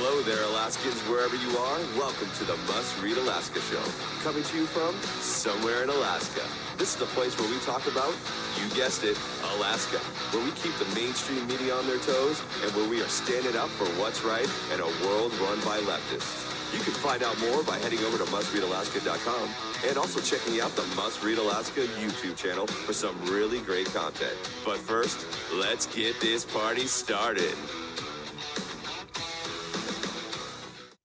Hello there, Alaskans, wherever you are. Welcome to the Must Read Alaska Show. Coming to you from somewhere in Alaska. This is the place where we talk about, you guessed it, Alaska. Where we keep the mainstream media on their toes and where we are standing up for what's right in a world run by leftists. You can find out more by heading over to mustreadalaska.com and also checking out the Must Read Alaska YouTube channel for some really great content. But first, let's get this party started.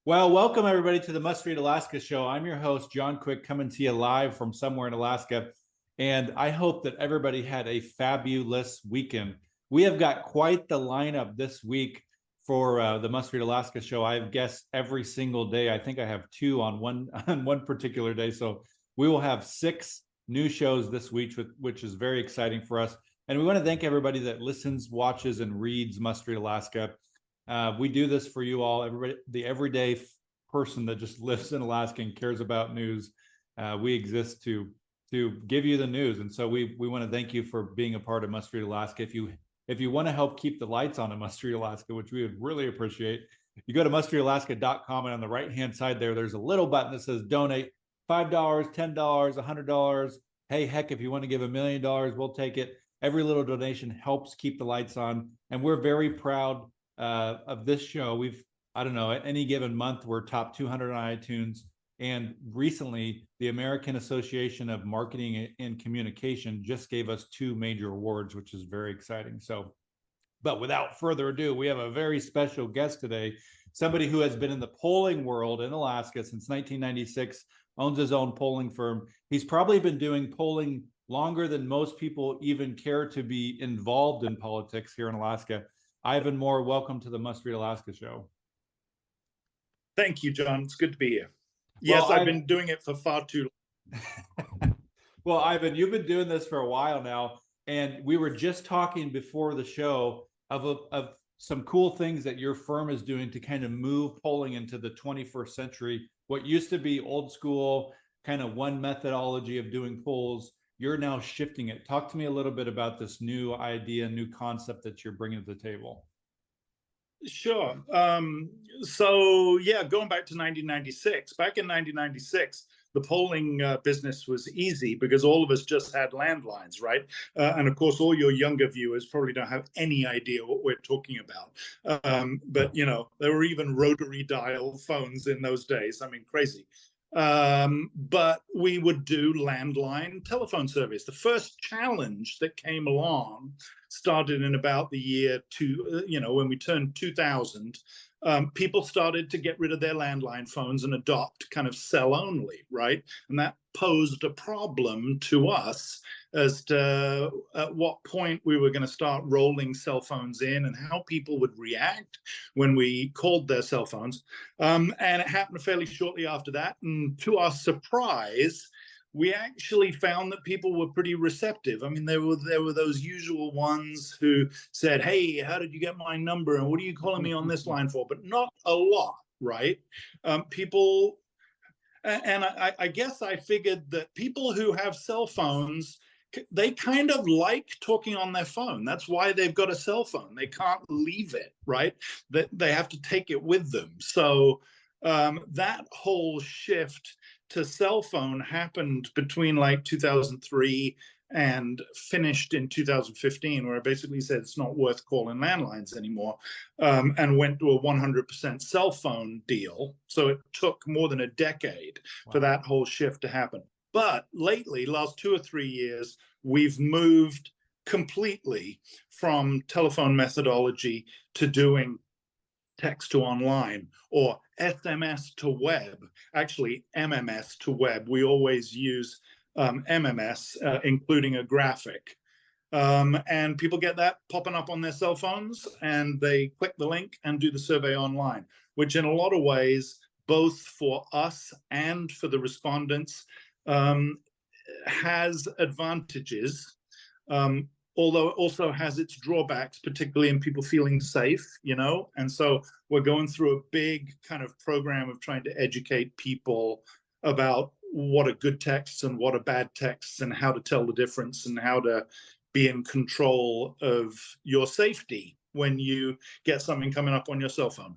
Well, welcome everybody to the Must Read Alaska Show. I'm your host, John Quick, coming to you live from somewhere in Alaska. And I hope that everybody had a fabulous weekend. We have got quite the lineup this week for the Must Read Alaska Show. I have guests every single day. I think I have two on one particular day. So we will have 6 new shows this week, which is very exciting for us. And we want to thank everybody that listens, watches, and reads Must Read Alaska. We do this for you all, everybody, the everyday person that just lives in Alaska and cares about news. We exist to give you the news. And so we want to thank you for being a part of Must Read Alaska. If you want to help keep the lights on in Must Read Alaska, which we would really appreciate, you go to mustreadalaska.com, and on the right-hand side there's a little button that says donate. $5, $10, $100. Hey, heck, if you want to give $1 million, we'll take it. Every little donation helps keep the lights on. And we're very proud of this show. I don't know, at any given month, we're top 200 on iTunes. And recently, the American Association of Marketing and Communication just gave us 2 major awards, which is very exciting. So, but without further ado, we have a very special guest today, somebody who has been in the polling world in Alaska since 1996, owns his own polling firm. He's probably been doing polling longer than most people even care to be involved in politics here in Alaska. Ivan Moore, welcome to the Must Read Alaska Show. Thank you, John. It's good to be here. Yes, I've been doing it for far too long. Well, Ivan, you've been doing this for a while now, and we were just talking before the show of some cool things that your firm is doing to kind of move polling into the 21st century. What used to be old school, kind of one methodology of doing polls, you're now shifting it. Talk to me a little bit about this new idea, new concept that you're bringing to the table. Sure. So yeah, going back to 1996, back in 1996, the polling business was easy because all of us just had landlines, right? And of course, all your younger viewers probably don't have any idea what we're talking about. But, you know, there were even rotary dial phones in those days. I mean, crazy. But we would do landline telephone service. The first challenge that came along started in about the year when we turned 2000. People started to get rid of their landline phones and adopt kind of cell only, right? And that posed a problem to us as to at what point we were going to start rolling cell phones in and how people would react when we called their cell phones. And it happened fairly shortly after that. And to our surprise, we actually found that people were pretty receptive. I mean, there were those usual ones who said, hey, how did you get my number? And what are you calling me on this line for? But not a lot, right? People, and I guess I figured that people who have cell phones, they kind of like talking on their phone. That's why they've got a cell phone. They can't leave it, right? They have to take it with them. So that whole shift to cell phone happened between like 2003 and finished in 2015, where I basically said it's not worth calling landlines anymore, and went to a 100% cell phone deal. So it took more than a decade for that whole shift to happen. But lately, last 2 or 3 years, we've moved completely from telephone methodology to doing text to online or SMS to web, actually MMS to web. We always use MMS, including a graphic. And people get that popping up on their cell phones and they click the link and do the survey online, which in a lot of ways, both for us and for the respondents, has advantages. Although it also has its drawbacks, particularly in people feeling safe, you know? And so we're going through a big kind of program of trying to educate people about what are good texts and what are bad texts and how to tell the difference and how to be in control of your safety when you get something coming up on your cell phone.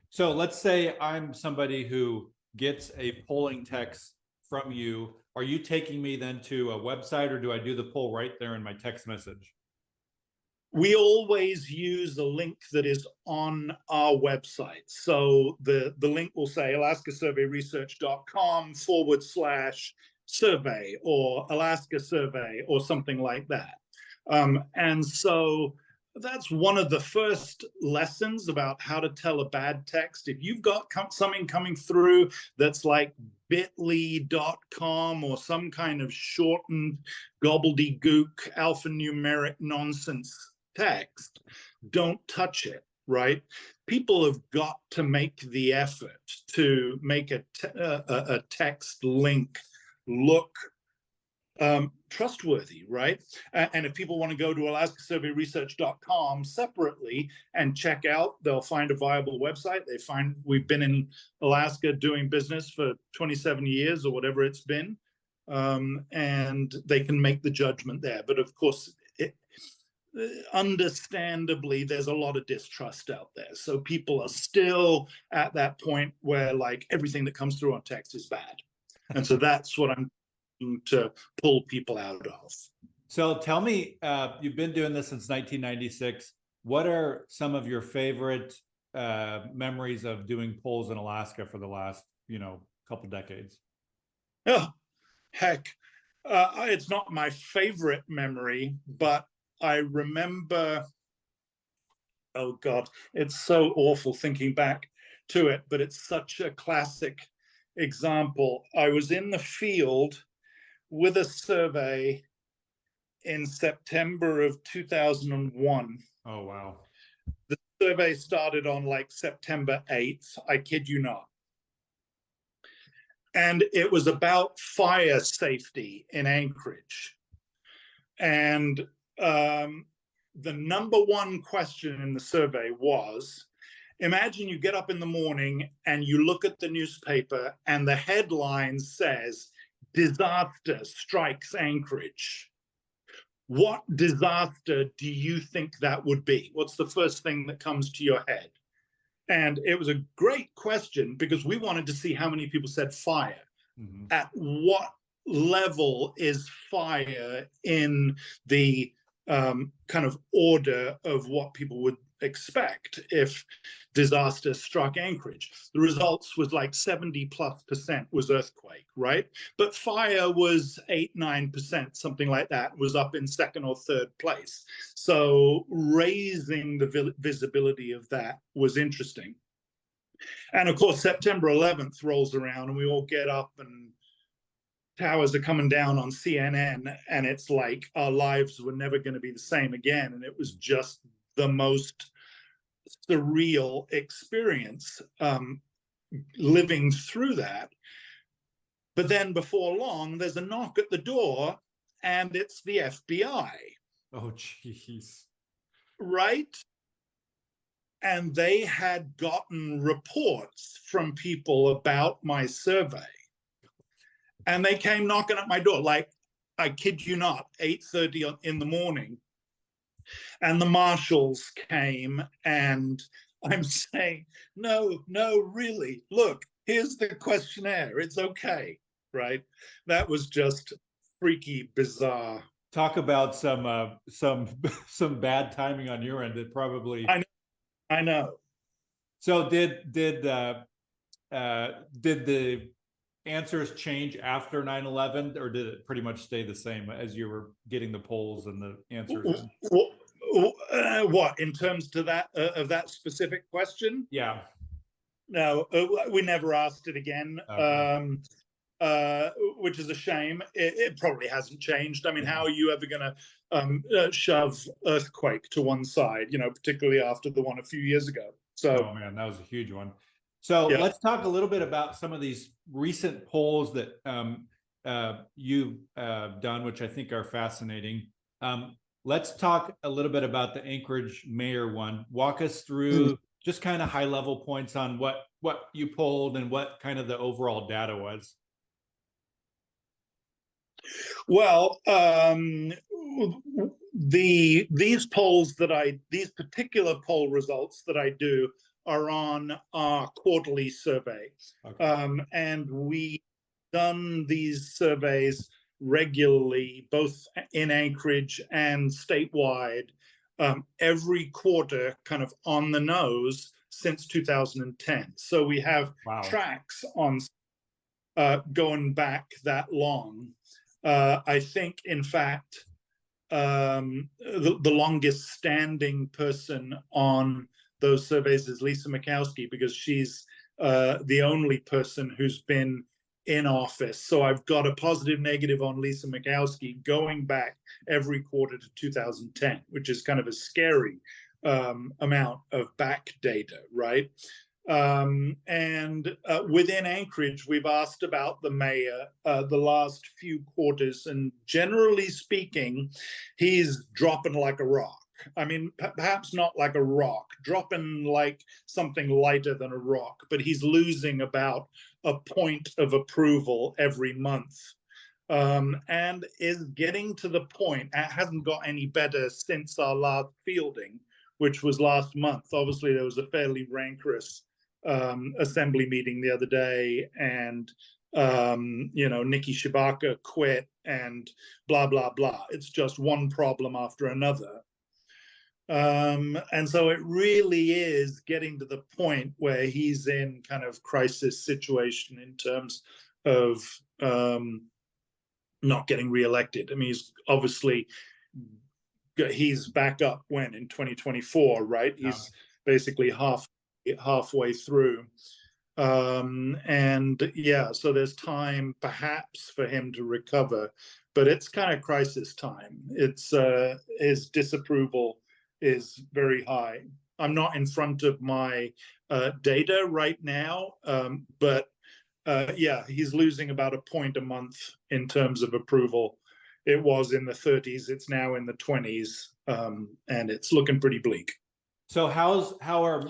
So let's say I'm somebody who gets a polling text from you. Are you taking me then to a website, or do I do the poll right there in my text message? We always use the link that is on our website. So the link will say alaskasurveyresearch.com/survey or Alaska survey or something like that. And so that's one of the first lessons about how to tell a bad text. If you've got something coming through that's like bit.ly.com or some kind of shortened gobbledygook alphanumeric nonsense text, don't touch it, right? People have got to make the effort to make a text link look trustworthy, right? And if people want to go to alaskasurveyresearch.com separately and check out, they'll find a viable website. They find we've been in Alaska doing business for 27 years or whatever it's been, and they can make the judgment there. But of course, understandably, there's a lot of distrust out there. So people are still at that point where like everything that comes through on text is bad. And so that's what I'm to pull people out of. So tell me, you've been doing this since 1996. What are some of your favorite memories of doing polls in Alaska for the last, couple decades? Oh, heck. It's not my favorite memory, but I remember, oh God, it's so awful thinking back to it, but it's such a classic example. I was in the field with a survey in September of 2001. Oh, wow. The survey started on like September 8th. I kid you not. And it was about fire safety in Anchorage. And the number one question in the survey was, imagine you get up in the morning and you look at the newspaper and the headline says, "Disaster strikes Anchorage." What disaster do you think that would be? What's the first thing that comes to your head? And it was a great question because we wanted to see how many people said fire. Mm-hmm. At what level is fire in the kind of order of what people would expect if disaster struck Anchorage? The results was like 70+% was earthquake, right? But fire was 8-9%, something like that, was up in second or third place. So raising the visibility of that was interesting. And of course, September 11th rolls around and we all get up and towers are coming down on CNN, and it's like our lives were never going to be the same again. And it was just the most surreal experience living through that. But then before long, there's a knock at the door and it's the FBI. Oh, jeez. Right? And they had gotten reports from people about my survey. And they came knocking at my door, like, I kid you not, 8:30 in the morning. And the marshals came, and I'm saying, no, really, look, here's the questionnaire. It's okay, right? That was just freaky, bizarre. Talk about some bad timing on your end. That probably. I know. So did the answers change after 9/11, or did it pretty much stay the same as you were getting the polls and the answers in? What in terms to that of that specific question? Yeah. No, we never asked it again, okay. Which is a shame. It probably hasn't changed. I mean, how are you ever going to shove earthquake to one side? Particularly after the one a few years ago. So, oh man, that was a huge one. So yeah. Let's talk a little bit about some of these recent polls that you've done, which I think are fascinating. Let's talk a little bit about the Anchorage mayor one. Walk us through just kind of high level points on what you polled and what kind of the overall data was. Well, these particular poll results that I do are on our quarterly survey. Okay. And we've done these surveys regularly, both in Anchorage and statewide, every quarter, kind of on the nose since 2010. So we have tracks on going back that long. I think, in fact, the longest standing person on those surveys is Lisa Murkowski, because she's the only person who's been in office. So I've got a positive negative on Lisa Murkowski going back every quarter to 2010, which is kind of a scary amount of back data, right? And within Anchorage, we've asked about the mayor the last few quarters, and generally speaking, he's dropping like a rock. I mean, perhaps not like a rock, dropping like something lighter than a rock, but he's losing about a point of approval every month. And is getting to the point, it hasn't got any better since our last fielding, which was last month. Obviously, there was a fairly rancorous assembly meeting the other day, and Nikki Shibaka quit, and blah blah blah. It's just one problem after another, and so it really is getting to the point where he's in kind of crisis situation in terms of not getting reelected. I mean, he's back up in 2024, right? He's basically halfway through, and yeah, so there's time perhaps for him to recover, but it's kind of crisis time. It's his disapproval is very high. I'm not in front of my data right now, but yeah, he's losing about a point a month in terms of approval. It was in the 30s, it's now in the 20s, and it's looking pretty bleak. So how are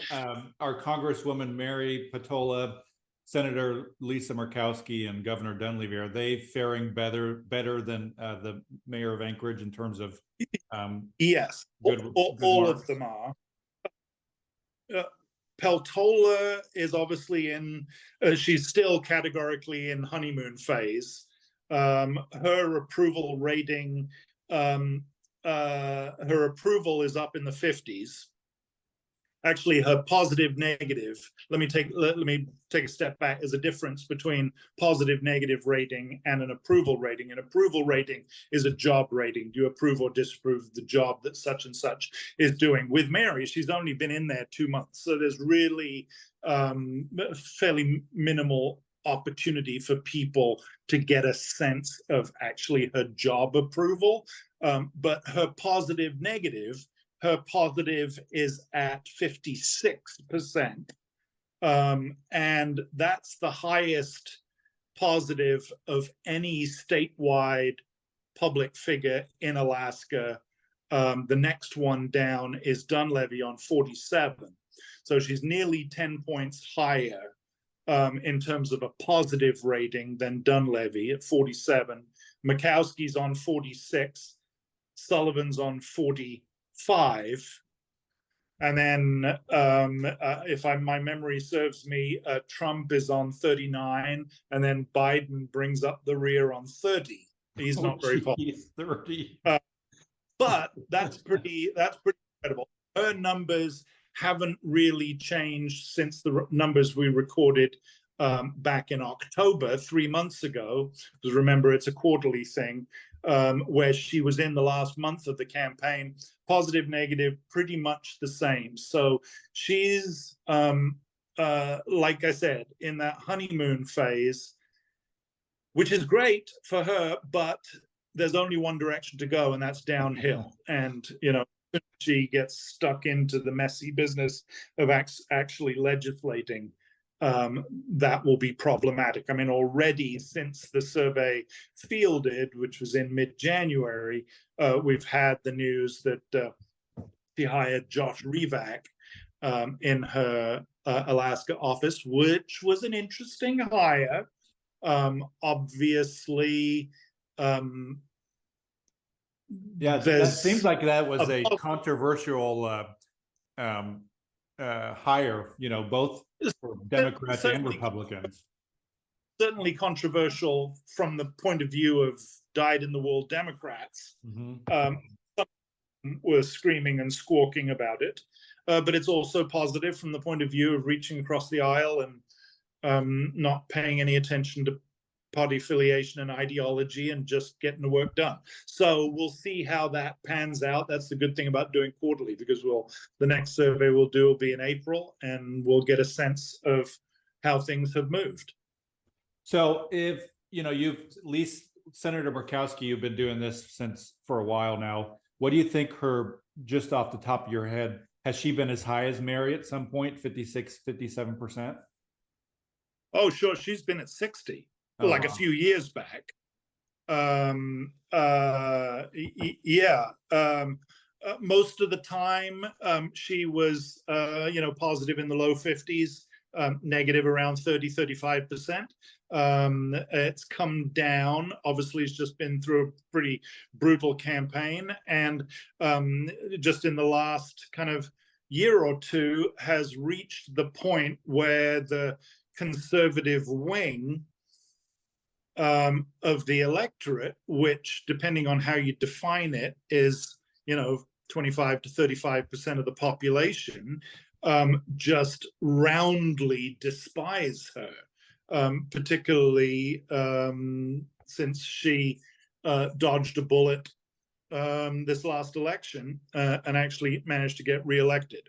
Congresswoman Mary Peltola, Senator Lisa Murkowski, and Governor Dunleavy, are they faring better than the mayor of Anchorage in terms of yes, all of them are. Peltola is obviously she's still categorically in honeymoon phase. Her approval rating, her approval is up in the 50s. Actually, her positive negative, let me take a step back. There's a difference between positive negative rating and an approval rating. An approval rating is a job rating. Do you approve or disapprove of the job that such and such is doing? With Mary, she's only been in there 2 months, so there's really fairly minimal opportunity for people to get a sense of actually her job approval. But her positive negative, her positive is at 56%. And that's the highest positive of any statewide public figure in Alaska. The next one down is Dunleavy on 47. So she's nearly 10 points higher in terms of a positive rating than Dunleavy at 47. Murkowski's on 46. Sullivan's on 45. And then if my memory serves me, Trump is on 39, and then Biden brings up the rear on 30. He's not very popular. 30. But that's pretty incredible. Her numbers haven't really changed since the numbers we recorded back in October, 3 months ago, because remember, it's a quarterly thing, where she was in the last month of the campaign. Positive, negative, pretty much the same. So she's, like I said, in that honeymoon phase, which is great for her, but there's only one direction to go, and that's downhill. And, she gets stuck into the messy business of actually legislating, that will be problematic. I mean, already since the survey fielded, which was in mid-January, we've had the news that she hired Josh Revak in her Alaska office, which was an interesting hire. Obviously, yeah, that seems like that was a controversial higher, both for Democrats and Republicans. Certainly controversial from the point of view of dyed-in-the-wool Democrats. Some were screaming and squawking about it, but it's also positive from the point of view of reaching across the aisle and not paying any attention to party affiliation and ideology and just getting the work done. So we'll see how that pans out. That's the good thing about doing quarterly, because the next survey we'll do will be in April, and we'll get a sense of how things have moved. So if, you've at least Senator Murkowski, you've been doing this for a while now. What do you think just off the top of your head, has she been as high as Mary at some point, 56, 57%? Oh, sure. She's been at 60, wow. A few years back. Most of the time, she was, positive in the low 50s, negative around 30, 35%. It's come down. Obviously, it's just been through a pretty brutal campaign. And just in the last kind of year or two has reached the point where the conservative wing of the electorate, which, depending on how you define it, is 25 to 35% of the population, just roundly despise her, particularly since she dodged a bullet this last election and actually managed to get reelected.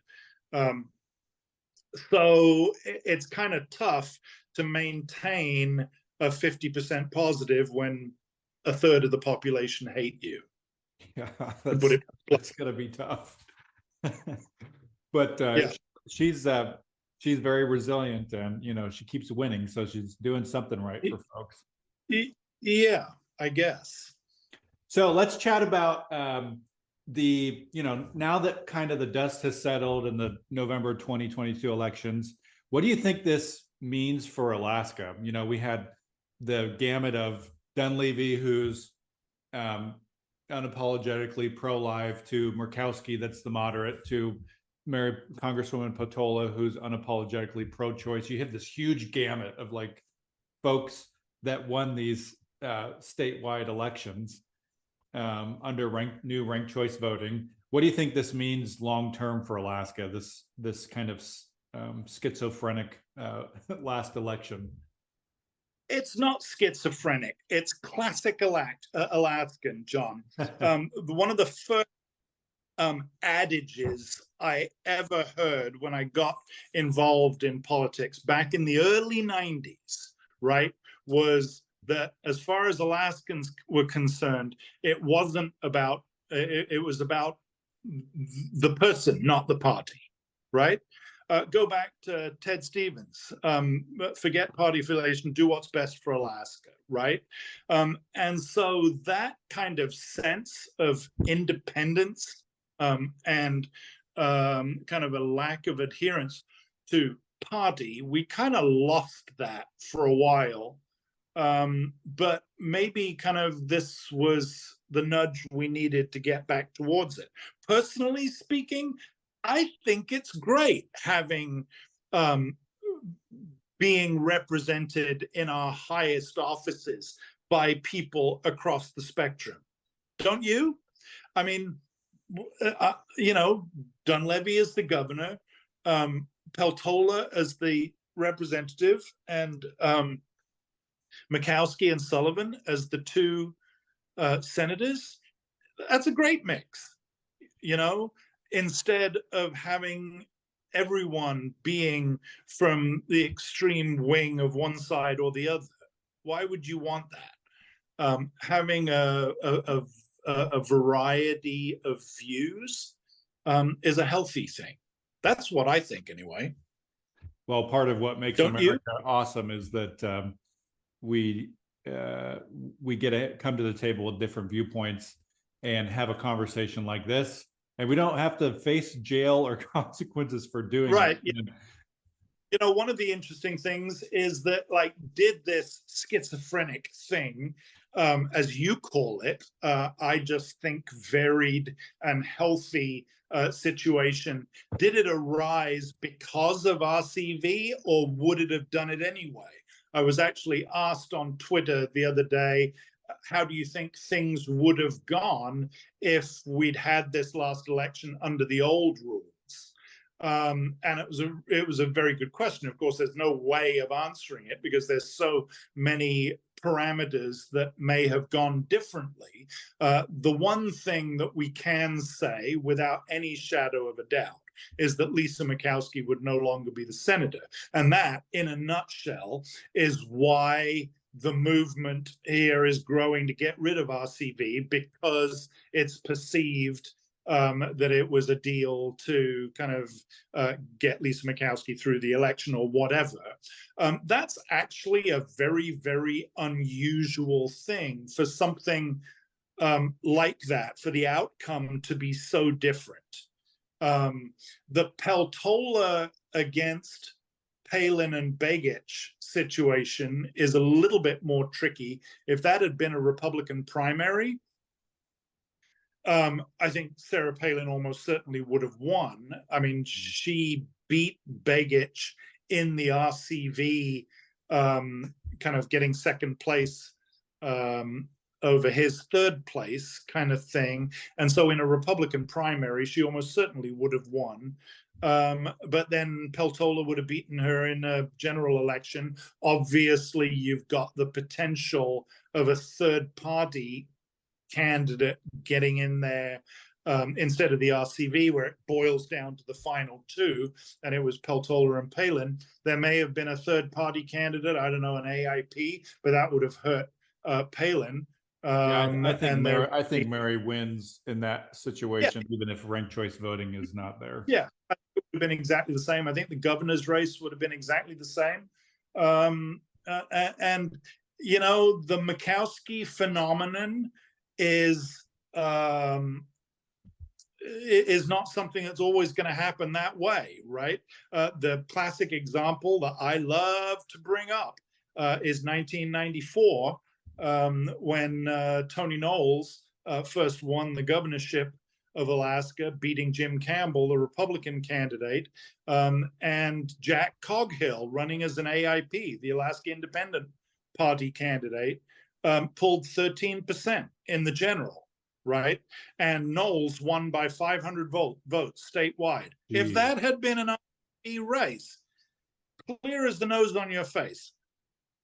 So it's kind of tough to maintain a 50% positive when a third of the population hate you. Yeah, that's going to be tough. But yeah. she's very resilient, and she keeps winning, so she's doing something right for folks. Yeah, I guess. So let's chat about now that kind of the dust has settled in the November 2022 elections. What do you think this means for Alaska? We had the gamut of Dunleavy, who's unapologetically pro-life, to Murkowski, that's the moderate, to Congresswoman Peltola, who's unapologetically pro-choice. You have this huge gamut of folks that won these statewide elections under new ranked choice voting. What do you think this means long term for Alaska? This kind of schizophrenic last election. It's not schizophrenic. It's classic Alaskan, John. One of the first adages I ever heard when I got involved in politics back in the early 90s, right, was that as far as Alaskans were concerned, it wasn't about, it was about the person, not the party, right? Go back to Ted Stevens, forget party affiliation, do what's best for Alaska, right? And so that kind of sense of independence and kind of a lack of adherence to party, we kind of lost that for a while. But maybe kind of this was the nudge we needed to get back towards it. Personally speaking, I think it's great having being represented in our highest offices by people across the spectrum. Don't you? I mean, Dunleavy is the governor, Peltola as the representative, and Murkowski and Sullivan as the two senators. That's a great mix, instead of having everyone being from the extreme wing of one side or the other. Why would you want that? Having a variety of views is a healthy thing. That's what I think, anyway. Well, part of what makes America awesome is that we get to come to the table with different viewpoints and have a conversation like this, and we don't have to face jail or consequences for doing right. it. One of the interesting things is that, did this schizophrenic thing as you call it, I just think varied and healthy situation. Did it arise because of RCV, or would it have done it anyway? I was actually asked on Twitter the other day, how do you think things would have gone if we'd had this last election under the old rules? And it was a very good question. Of course, there's no way of answering it because there's so many parameters that may have gone differently. The one thing that we can say without any shadow of a doubt is that Lisa Murkowski would no longer be the senator. And that, in a nutshell, is why the movement here is growing to get rid of RCV, because it's perceived that it was a deal to kind of get Lisa Murkowski through the election or whatever. That's actually a very, very unusual thing for something like that, for the outcome to be so different. The Peltola against Palin and Begich situation is a little bit more tricky. If that had been a Republican primary, I think Sarah Palin almost certainly would have won. I mean, she beat Begich in the RCV, kind of getting second place over his third place kind of thing. And so in a Republican primary, she almost certainly would have won. But then Peltola would have beaten her in a general election. Obviously, you've got the potential of a third party candidate getting in there instead of the RCV, where it boils down to the final two, and it was Peltola and Palin. There may have been a third party candidate, I don't know, an AIP, but that would have hurt Palin. I think Mary wins in that situation, even if ranked choice voting is not there. Yeah, it would have been exactly the same. I think the governor's race would have been exactly the same. And you know, the Murkowski phenomenon is not something that's always going to happen that way, right? The classic example that I love to bring up is 1994, when Tony Knowles first won the governorship of Alaska, beating Jim Campbell, the Republican candidate, and Jack Coghill, running as an AIP, the Alaska Independent Party candidate, pulled 13% in the general, right? And Knowles won by 500 votes statewide. Jeez. If that had been an RCV race, clear as the nose on your face,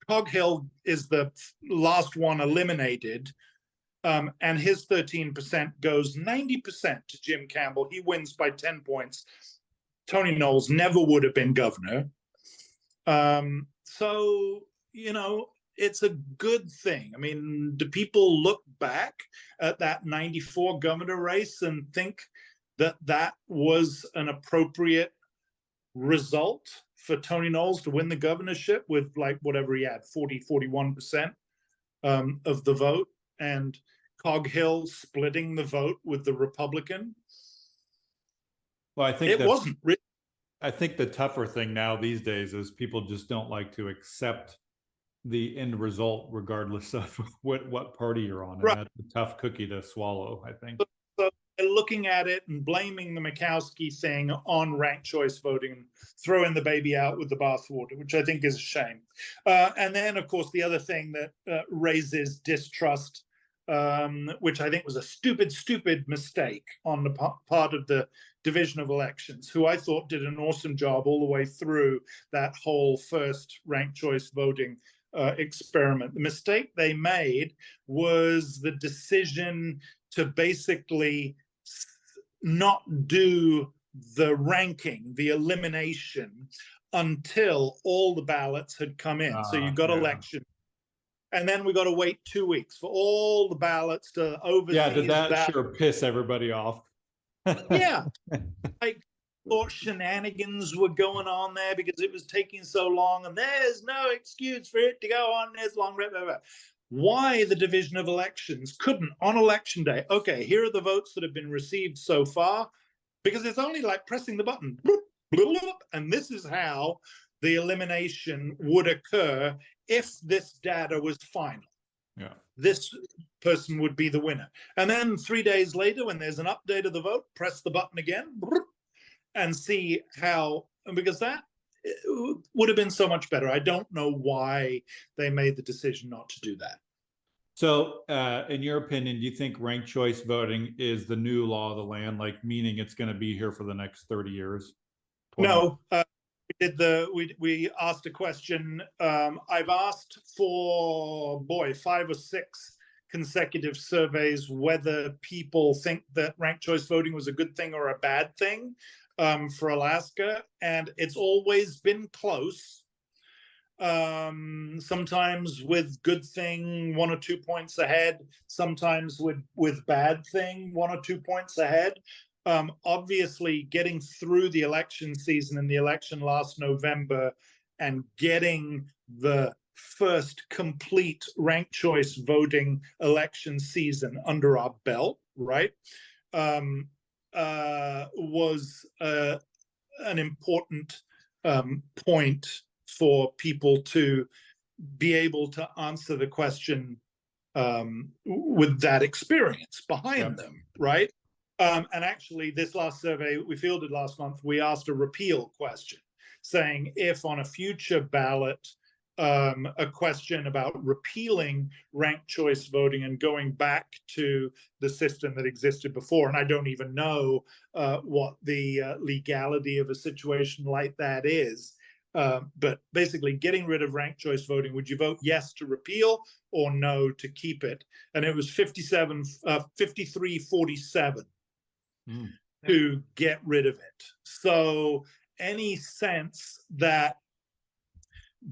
Coghill is the last one eliminated, and his 13% goes 90% to Jim Campbell. He wins by 10 points. Tony Knowles never would have been governor. So, you know, it's a good thing. I mean, do people look back at that 94 governor race and think that that was an appropriate result for Tony Knowles to win the governorship with, like, whatever he had, 41% of the vote, and Coghill splitting the vote with the Republican? Well, I think it wasn't really. I think the tougher thing now these days is people just don't like to accept the end result, regardless of what party you're on. And right. That's a tough cookie to swallow, I think. So looking at it and blaming the Murkowski thing on ranked choice voting, throwing the baby out with the bathwater, which I think is a shame. And then, of course, the other thing that raises distrust, which I think was a stupid mistake on the part of the Division of Elections, who I thought did an awesome job all the way through that whole first ranked choice voting experiment. The mistake they made was the decision to basically not do the ranking, the elimination, until all the ballots had come in. So you got election. And then we got to wait 2 weeks for all the ballots to oversee. Yeah, did that sure piss everybody off? Yeah. Like, thought shenanigans were going on there because it was taking so long, and there's no excuse for it to go on this long. Blah, blah, blah. Why the Division of Elections couldn't, on election day, okay, here are the votes that have been received so far, because it's only like pressing the button, bloop, bloop, bloop, and this is how the elimination would occur if this data was final. Yeah. this person would be the winner. And then 3 days later, when there's an update of the vote, press the button again and see how, because that would have been so much better. I don't know why they made the decision not to do that. So, in your opinion, do you think ranked choice voting is the new law of the land, like meaning it's going to be here for the next 30 years? No, we asked a question. I've asked for 5 or 6 consecutive surveys whether people think that ranked choice voting was a good thing or a bad thing for Alaska, and it's always been close. Sometimes with good thing 1 or 2 points ahead, sometimes with bad thing 1 or 2 points ahead. Obviously, getting through the election season and the election last November and getting the first complete ranked choice voting election season under our belt, right, was an important point for people to be able to answer the question with that experience behind them, right? And actually, this last survey we fielded last month, we asked a repeal question, saying if on a future ballot, a question about repealing ranked choice voting and going back to the system that existed before, and I don't even know what the legality of a situation like that is, but basically getting rid of ranked choice voting, would you vote yes to repeal or no to keep it? And it was 53-47 to get rid of it. So any sense that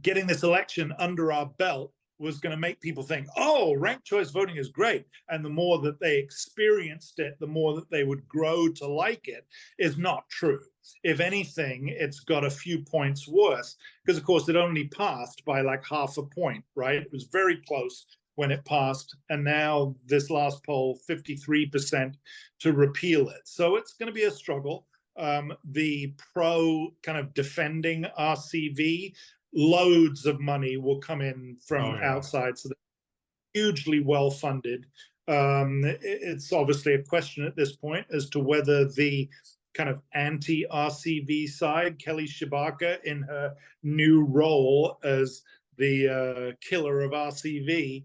getting this election under our belt was going to make people think, oh, ranked choice voting is great, and the more that they experienced it, the more that they would grow to like it, is not true. If anything, it's got a few points worse, because of course it only passed by like half a point, right? It was very close when it passed, and now this last poll, 53% to repeal it. So it's going to be a struggle. The pro kind of defending RCV, loads of money will come in from outside, so they're hugely well funded. It's obviously a question at this point as to whether the kind of anti-RCV side, Kelly Shibaka, in her new role as the killer of RCV,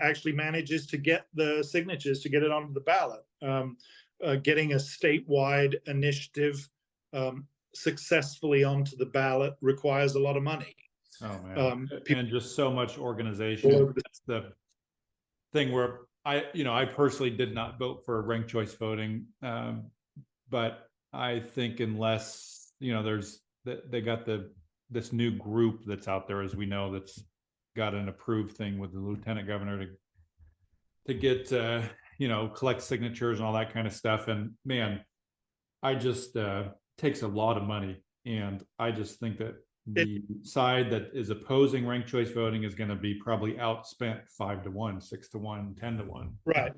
actually manages to get the signatures to get it onto the ballot. Getting a statewide initiative successfully onto the ballot requires a lot of money. Oh man, and just so much organization. That's the thing where I personally did not vote for ranked choice voting, but I think unless they got this new group that's out there, as we know, that's got an approved thing with the lieutenant governor to get collect signatures and all that kind of stuff. And man, I just takes a lot of money, and I just think that the side that is opposing ranked choice voting is going to be probably outspent 5-1, 6-1, 10-1. Right.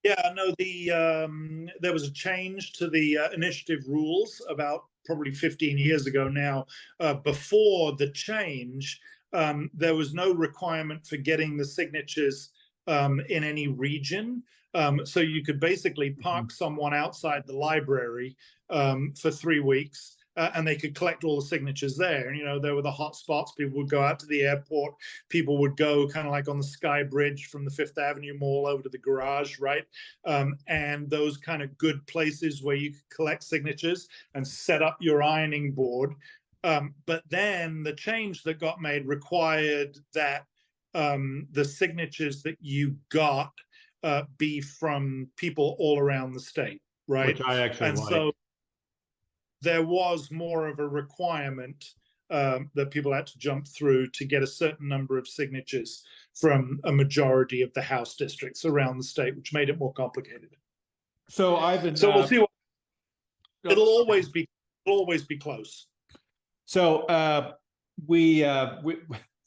Yeah, no, there was a change to the initiative rules about probably 15 years ago now. Before the change, there was no requirement for getting the signatures in any region. So you could basically park someone outside the library for 3 weeks, and they could collect all the signatures there. And, there were the hot spots. People would go out to the airport. People would go kind of like on the Sky Bridge from the Fifth Avenue Mall over to the garage, right? And those kind of good places where you could collect signatures and set up your ironing board. But then the change that got made required that the signatures that you got be from people all around the state, right? Which I actually like. So there was more of a requirement that people had to jump through to get a certain number of signatures from a majority of the House districts around the state, which made it more complicated. So Ivan, we'll see. It'll always be close. So we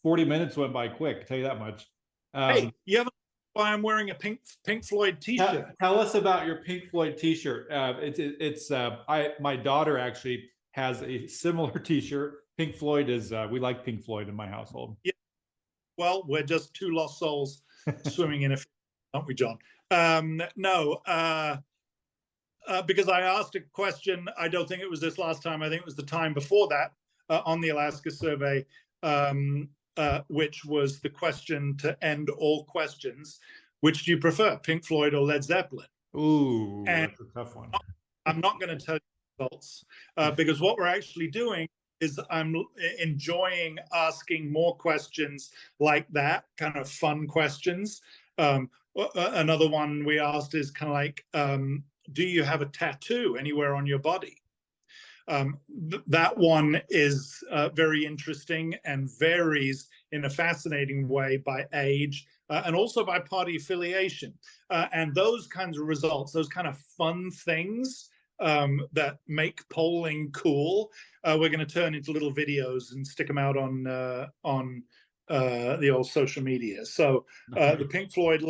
40 minutes went by quick. I'll tell you that much. Hey, you haven't. Why I'm wearing a Pink Floyd T-shirt. Tell us about your Pink Floyd T-shirt. My daughter actually has a similar T-shirt. Pink Floyd is we like Pink Floyd in my household. Yeah. Well, we're just two lost souls swimming in a, aren't we, John? No, because I asked a question. I don't think it was this last time. I think it was the time before that on the Alaska survey, which was the question to end all questions. Which do you prefer, Pink Floyd or Led Zeppelin? Ooh, and that's a tough one. I'm not going to tell you the results because what we're actually doing is I'm enjoying asking more questions like that, kind of fun questions. Another one we asked is kind of like, do you have a tattoo anywhere on your body? That one is very interesting and varies in a fascinating way by age and also by party affiliation. And those kinds of results, those kind of fun things that make polling cool, we're going to turn into little videos and stick them out on the old social media. So the Pink Floyd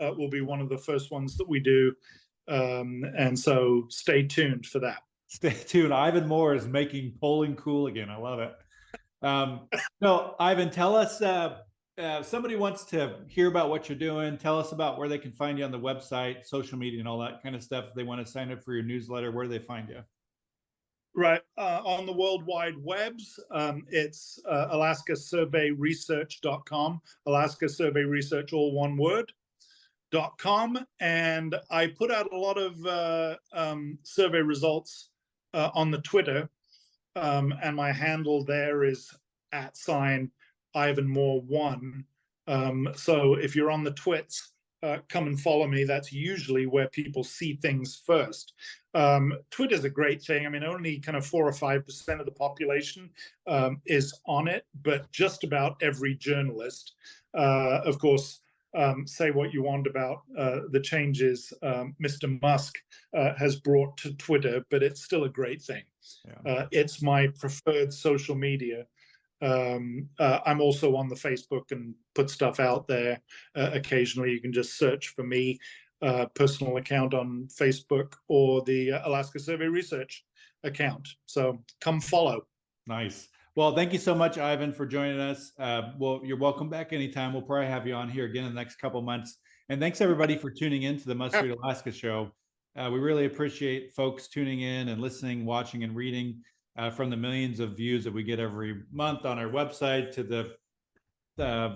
will be one of the first ones that we do. And so stay tuned for that. Stay tuned. Ivan Moore is making polling cool again. I love it. No, Ivan, tell us, somebody wants to hear about what you're doing. Tell us about where they can find you on the website, social media, and all that kind of stuff. If they want to sign up for your newsletter, where do they find you? Right. On the World Wide Webs, it's alaskasurveyresearch.com, Alaska Survey Research, all one word, .com. And I put out a lot of survey results on the Twitter, and my handle there is @IvanMoore1. So if you're on the twits, come and follow me. That's usually where people see things first. Twitter's a great thing. I mean, only kind of 4 or 5% of the population is on it, but just about every journalist, of course, say what you want about the changes Mr. Musk has brought to Twitter, but it's still a great thing. Yeah. It's my preferred social media. I'm also on the Facebook and put stuff out there occasionally. You can just search for me, personal account on Facebook or the Alaska Survey Research account. So come follow. Nice. Well, thank you so much, Ivan, for joining us. Well, you're welcome back anytime. We'll probably have you on here again in the next couple of months. And thanks everybody for tuning in to the Must Read Alaska show. We really appreciate folks tuning in and listening, watching, and reading. From the millions of views that we get every month on our website to the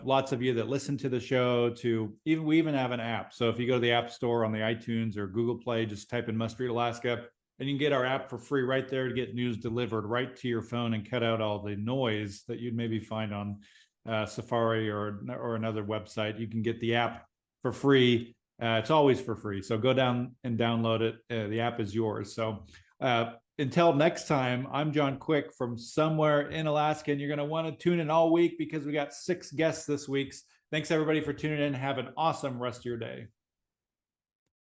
lots of you that listen to the show, to we even have an app. So if you go to the App Store on the iTunes or Google Play, just type in Must Read Alaska, and you can get our app for free right there to get news delivered right to your phone and cut out all the noise that you'd maybe find on Safari or another website. You can get the app for free. It's always for free. So go down and download it. The app is yours. So until next time, I'm John Quick from somewhere in Alaska, and you're going to want to tune in all week because we got 6 guests this week. Thanks everybody for tuning in. Have an awesome rest of your day.